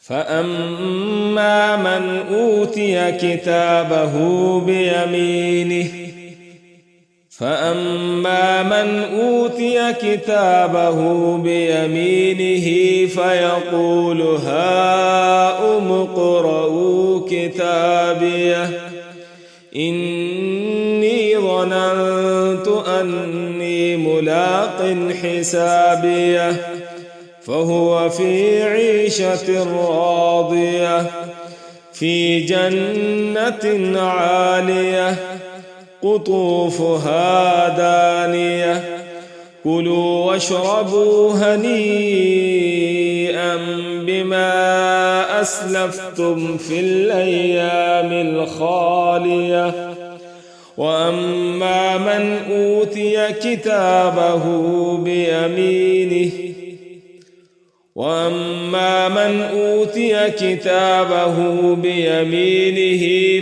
فأما من أوتي كتابه بيمينه فيقول هاؤم اقرءوا كتابيه إني ظننت أني ملاق حسابيه فهو في عيشة راضية في جنة عالية قطوفها دانية كلوا واشربوا هنيئا بما أسلفتم في الأيام الخالية وأما من أوتي كتابه بيمينه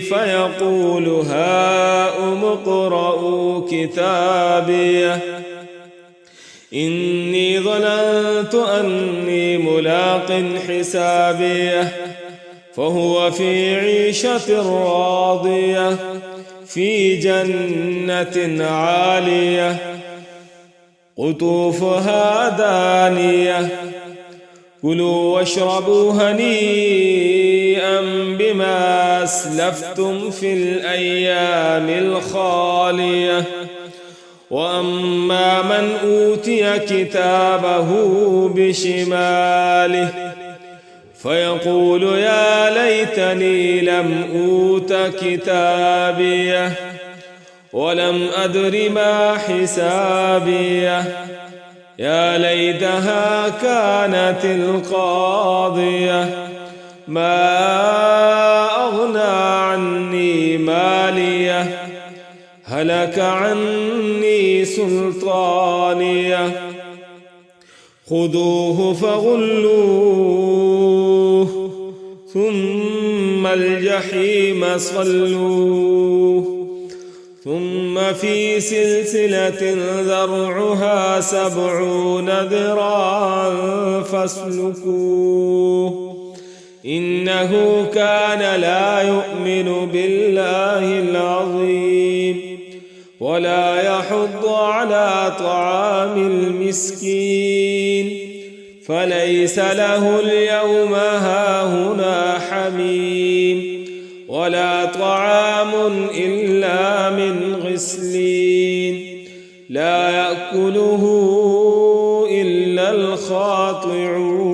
فيقول هاؤم اقرءوا كتابيه إني ظننت أني ملاق حسابيه فهو في عيشة راضية في جنة عالية قطوفها دانية كلوا واشربوا هنيئا بما أسلفتم في الأيام الخالية وأما من أوتي كتابه بشماله فيقول يا ليتني لم أوت كتابيه ولم أدر ما حسابيه يا ليتها كانت القاضية ما أغنى عني ماليه هلك عني سلطانيه خذوه فغلوه ثم الجحيم صلوه ثم في سلسلة ذرعها 70 ذراعا فاسلكوه إنه كان لا يؤمن بالله العظيم ولا يحض على طعام المسكين فليس له اليوم هاهنا حميم ولا طعام إلا من غسلين لا يأكله إلا الخاطعون